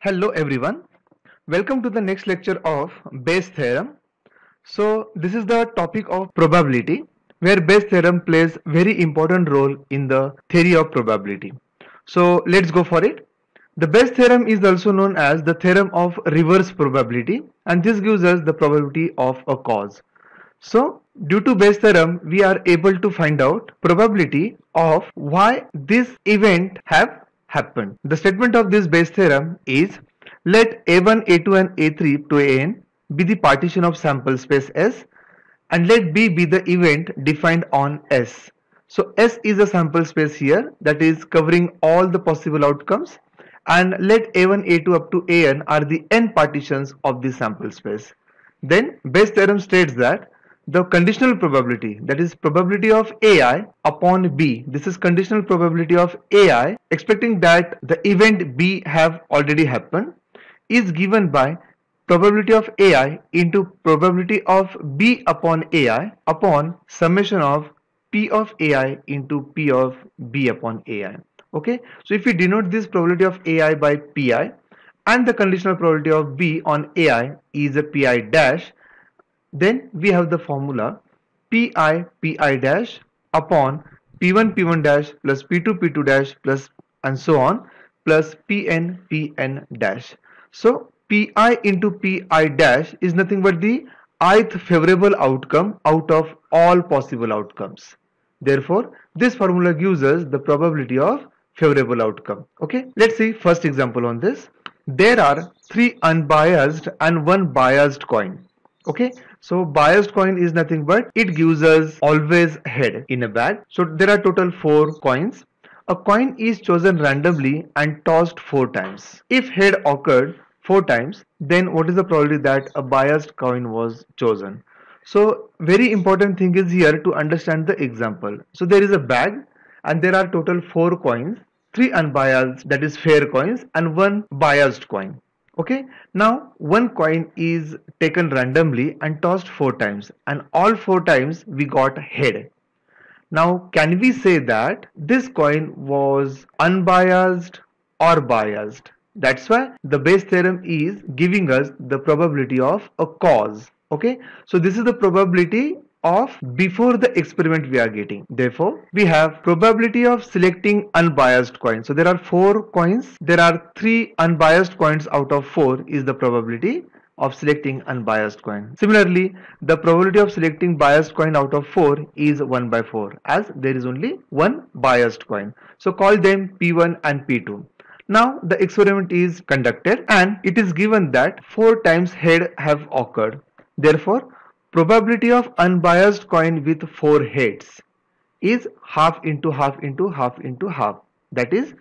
Hello everyone, welcome to the next lecture of Bayes theorem. So this is the topic of probability where Bayes theorem plays very important role in the theory of probability. So let's go for it. The Bayes theorem is also known as the theorem of reverse probability, and this gives us the probability of a cause. So due to Bayes theorem we are able to find out probability of why this event have happened. The statement of this Bayes theorem is let A1, A2 and A3 to An be the partition of sample space S and let B be the event defined on S. So S is a sample space here that is covering all the possible outcomes, and let A1, A2 up to An are the n partitions of the sample space. Then Bayes theorem states that the conditional probability, that is probability of AI upon B, this is conditional probability of AI expecting that the event B have already happened, is given by probability of AI into probability of B upon AI upon summation of P of AI into P of B upon AI. Okay, so if we denote this probability of AI by Pi and the conditional probability of B on AI is a Pi dash, then we have the formula Pi Pi dash upon P1 P1 dash plus P2 P2 dash plus and so on plus Pn Pn dash. So Pi into Pi dash is nothing but the ith favorable outcome out of all possible outcomes. Therefore, this formula gives us the probability of favorable outcome. Okay, let's see first example on this. There are 3 unbiased and 1 biased coin. Okay, so biased coin is nothing but it gives us always head in a bag. So there are total 4 coins. A coin is chosen randomly and tossed 4 times. If head occurred 4 times, then what is the probability that a biased coin was chosen? So very important thing is here to understand the example. So there is a bag and there are total 4 coins, 3 unbiased, that is fair coins, and 1 biased coin. Okay, now one coin is taken randomly and tossed 4 times, and all 4 times we got head. Now can we say that this coin was unbiased or biased? That's why the Bayes theorem is giving us the probability of a cause. Okay, so this is the probability of before the experiment we are getting. Therefore, we have probability of selecting unbiased coin. So there are 4 coins. There are 3 unbiased coins out of 4 is the probability of selecting unbiased coin. Similarly, the probability of selecting biased coin out of 4 is 1 by 4 as there is only 1 biased coin. So call them P1 and P2. Now the experiment is conducted and it is given that 4 times head have occurred. Therefore, probability of unbiased coin with 4 heads is half into half into half into half. That is,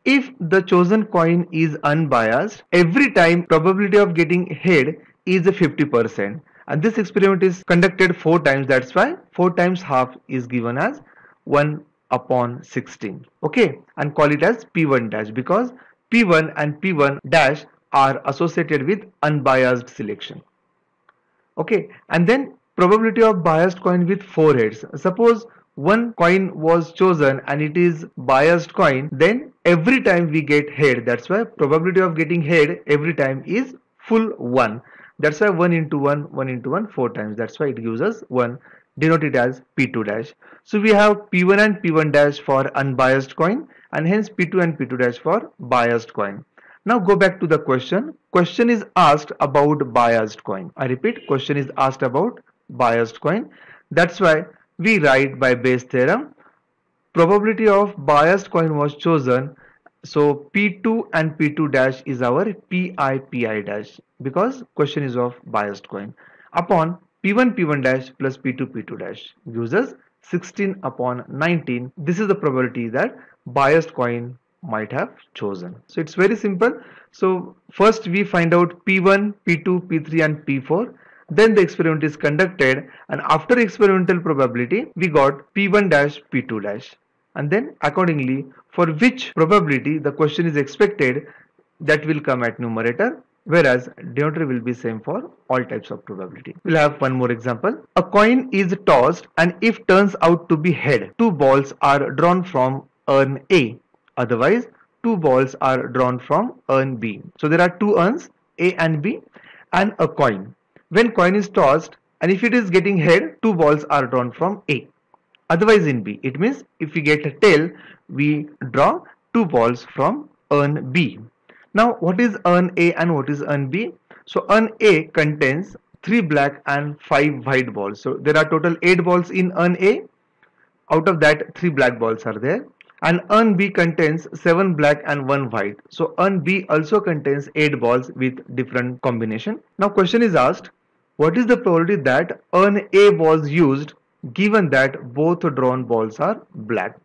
if the chosen coin is unbiased, every time probability of getting head is 50%. And this experiment is conducted 4 times. That's why 4 times half is given as 1 upon 16. Okay, and call it as P1 dash because P1 and P1 dash are associated with unbiased selection. Okay, and then probability of biased coin with 4 heads. Suppose one coin was chosen and it is biased coin, then every time we get head, that's why probability of getting head every time is full 1. That's why 1 into 1, 1 into 1, 4 times. That's why it gives us 1, denoted as P2 dash. So we have P1 and P1 dash for unbiased coin and hence P2 and P2 dash for biased coin. Now go back to the question. Question is asked about biased coin. I repeat, question is asked about biased coin. That's why we write by Bayes theorem, probability of biased coin was chosen. So P2 and P2 dash is our Pi dash because question is of biased coin upon P1 P1 dash plus P2 P2 dash gives us 16 upon 19. This is the probability that biased coin might have chosen. So it's very simple. So first we find out P1, P2, P3 and P4. Then the experiment is conducted and after experimental probability we got P1 dash P2 dash. And then accordingly for which probability the question is expected, that will come at numerator, whereas denominator will be same for all types of probability. We'll have one more example. A coin is tossed and if turns out to be head, 2 balls are drawn from urn A. Otherwise, two balls are drawn from urn B. So there are two urns, A and B, and a coin. When coin is tossed and if it is getting head, two balls are drawn from A. Otherwise in B, it means if we get a tail, we draw two balls from urn B. Now what is urn A and what is urn B? So urn A contains 3 black and 5 white balls. So there are total 8 balls in urn A. Out of that 3 black balls are there. And urn B contains 7 black and 1 white. So urn B also contains 8 balls with different combination. Now question is asked, what is the probability that urn A was used given that both drawn balls are black?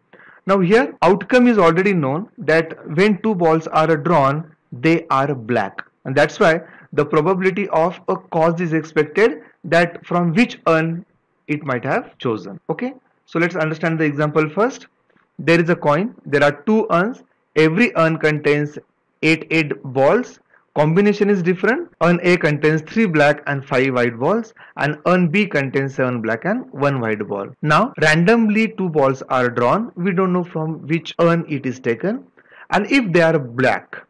Now here outcome is already known that when two balls are drawn, they are black. And that's why the probability of a cause is expected that from which urn it might have chosen. Okay, so let's understand the example first. There is a coin, there are two urns, every urn contains 8 balls. Combination is different. Urn A contains 3 black and 5 white balls and urn B contains 7 black and 1 white ball. Now randomly two balls are drawn. We don't know from which urn it is taken, and if they are black,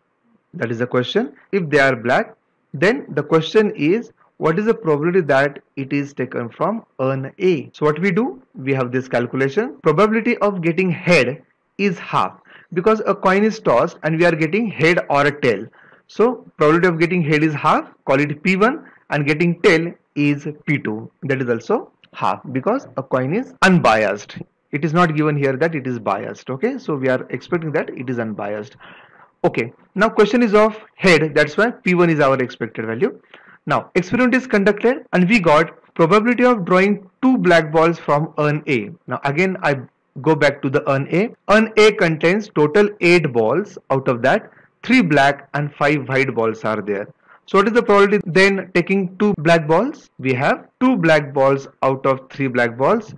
that is the question. If they are black, then the question is what is the probability that it is taken from urn A? So what we do? We have this calculation. Probability of getting head is half because a coin is tossed and we are getting head or a tail. So probability of getting head is half, call it P1, and getting tail is P2. That is also half because a coin is unbiased. It is not given here that it is biased. Okay, so we are expecting that it is unbiased. Okay, now question is of head, that's why P1 is our expected value. Now experiment is conducted and we got probability of drawing two black balls from urn A. Now again I go back to the urn A. Urn A contains total 8 balls. Out of that 3 black and 5 white balls are there. So what is the probability then taking 2 black balls? We have 2 black balls out of 3 black balls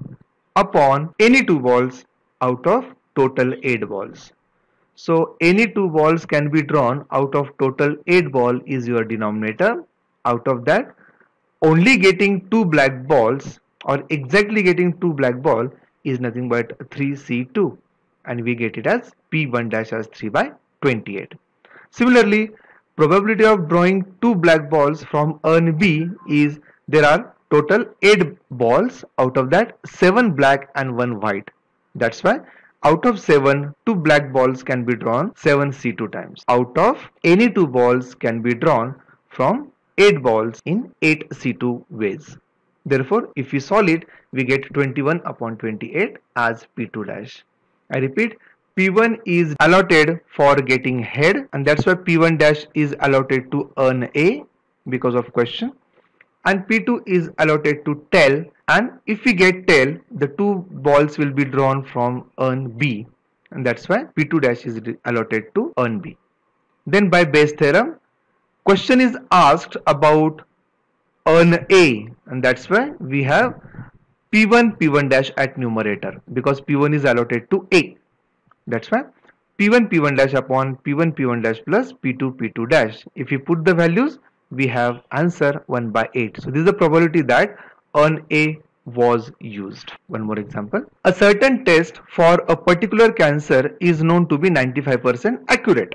upon any 2 balls out of total 8 balls. So any 2 balls can be drawn out of total 8 ball is your denominator. Out of that only getting 2 black balls or exactly getting 2 black ball is nothing but 3C2, and we get it as P1 dash as 3 by 28. Similarly, probability of drawing 2 black balls from urn B is there are total 8 balls, out of that 7 black and 1 white. That's why out of 7, 2 black balls can be drawn 7C2 times. Out of any 2 balls can be drawn from 8 balls in 8C2 ways. Therefore, if we solve it, we get 21 upon 28 as P2 dash. I repeat, P1 is allotted for getting head, and that's why P1 dash is allotted to urn A because of question, and P2 is allotted to tail, and if we get tail, the 2 balls will be drawn from urn B, and that's why P2 dash is allotted to urn B. Then by Bayes theorem, question is asked about urn A, and that's why we have P1 dash at numerator because P1 is allotted to A. That's why P1 dash upon P1 dash plus P2 dash. If we put the values, we have answer 1 by 8. So this is the probability that urn A was used. One more example. A certain test for a particular cancer is known to be 95% accurate.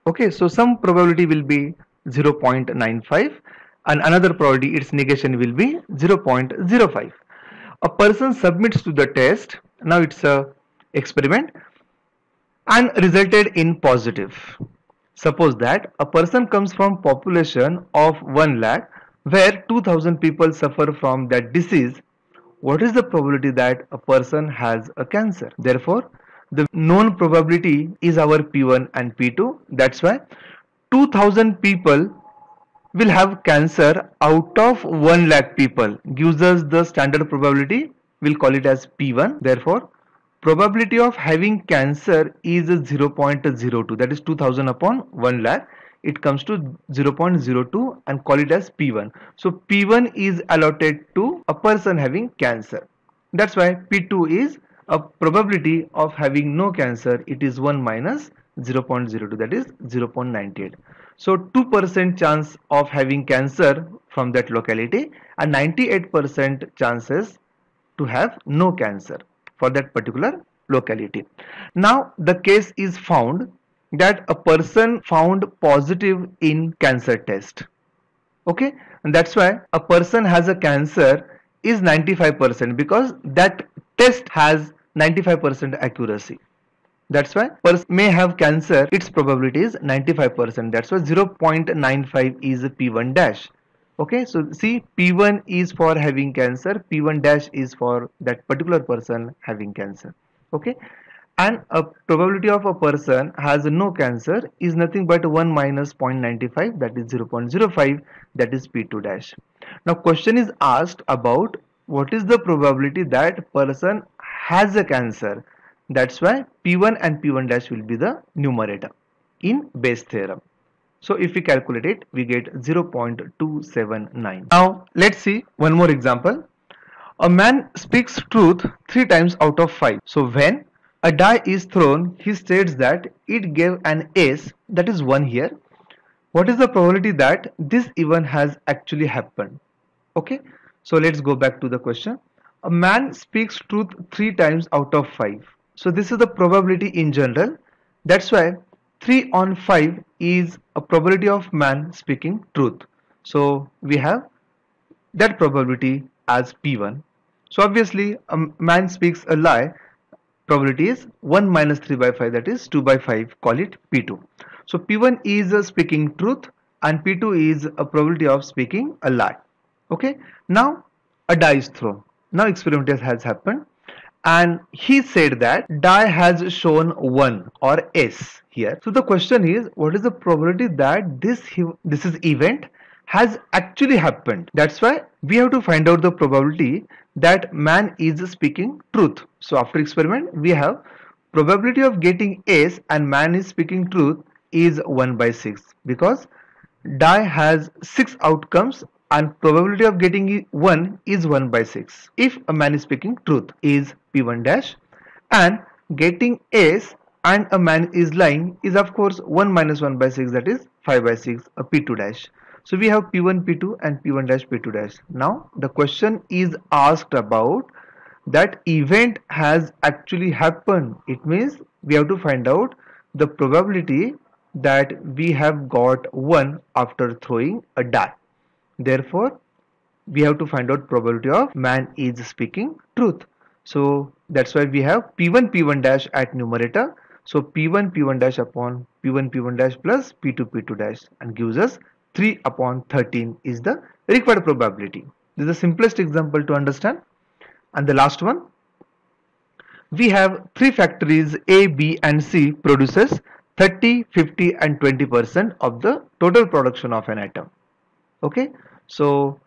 Okay, so some probability will be 0.95 and another probability its negation will be 0.05. A person submits to the test. Now it's a experiment and resulted in positive. Suppose that a person comes from population of 1 lakh where 2000 people suffer from that disease. What is the probability that a person has a cancer? Therefore, the known probability is our P1 and P2. That's why 2000 people will have cancer out of 1 lakh people gives us the standard probability. We'll call it as P1. Therefore, probability of having cancer is 0.02, that is 2000 upon 1 lakh. It comes to 0.02 and call it as P1. So P1 is allotted to a person having cancer. That's why P2 is a probability of having no cancer. It is 1 minus 0.02, that is 0.98. So 2% chance of having cancer from that locality and 98% chances to have no cancer for that particular locality. Now the case is found that a person found positive in cancer test. Okay, and that's why a person has a cancer is 95% because that test has 95% accuracy. That's why person may have cancer, its probability is 95%. That's why 0.95 is P1 dash. Okay, so see, P1 is for having cancer, P1 dash is for that particular person having cancer. Okay, and a probability of a person has no cancer is nothing but 1 minus 0.95, that is 0.05, that is P2 dash. Now question is asked about what is the probability that person has a cancer. That's why P1 and P1 dash will be the numerator in Bayes theorem. So if we calculate it, we get 0.279. Now let's see one more example. A man speaks truth 3 times out of 5. So when a die is thrown, he states that it gave an ace, that is 1 here. What is the probability that this event has actually happened? Okay, so let's go back to the question. A man speaks truth 3 times out of 5. So this is the probability in general. That's why 3 on 5 is a probability of man speaking truth. So we have that probability as P1. So obviously a man speaks a lie, probability is 1 minus 3 by 5, that is 2 by 5, call it P2. So P1 is speaking truth and P2 is a probability of speaking a lie. Okay, now a die is thrown. Now experiment has happened and he said that die has shown 1 or S here. So the question is, what is the probability that this is event has actually happened? That's why we have to find out the probability that man is speaking truth. So after experiment we have probability of getting S and man is speaking truth is 1 by 6 because die has 6 outcomes and probability of getting 1 is 1 by 6 if a man is speaking truth is P1 dash, and getting S and a man is lying is of course 1 minus 1 by 6, that is 5 by 6, a P2 dash. So we have P1 P2 and P1 dash P2 dash. Now the question is asked about that event has actually happened. It means we have to find out the probability that we have got 1 after throwing a die. Therefore we have to find out probability of man is speaking truth. So that's why we have P1 P1 dash at numerator. So P1 P1 dash upon P1 P1 dash plus P2 P2 dash and gives us 3 upon 13 is the required probability. This is the simplest example to understand. And the last one, we have 3 factories A, B and C produces 30, 50 and 20% of the total production of an atom. Okay, so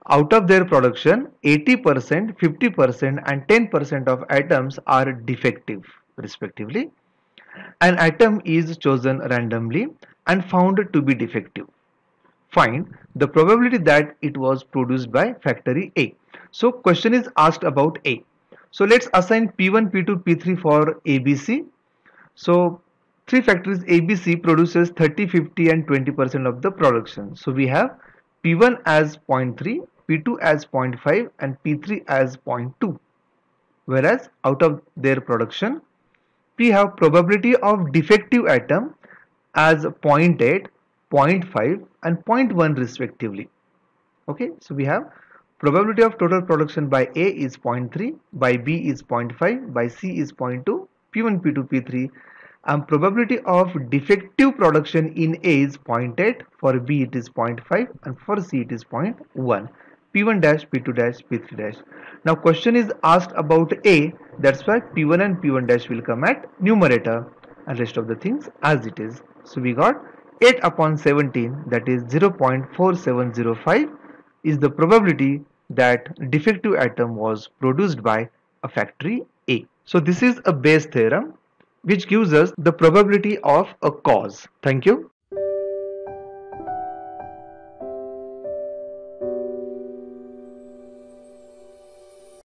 out of their production 80%, 50% and 10% of atoms are defective respectively. An atom is chosen randomly and found to be defective. Find the probability that it was produced by factory A. So question is asked about A. So let's assign P1, P2, P3 for ABC. So 3 factories ABC produces 30, 50 and 20% of the production. So we have P1 as 0.3, P2 as 0.5 and P3 as 0.2. Whereas out of their production, we have probability of defective atom as 0.8, 0.5 and 0.1 respectively. Okay, so we have probability of total production by A is 0.3, by B is 0.5, by C is 0.2, P1, P2, P3, and probability of defective production in A is 0.8, for B it is 0.5 and for C it is 0.1. P1 dash, P2 dash, P3 dash. Now question is asked about A, that's why P1 and P1 dash will come at numerator and rest of the things as it is. So we got 8 upon 17, that is 0.4705 is the probability that defective atom was produced by a factory A. So this is a Bayes theorem which gives us the probability of a cause. Thank you.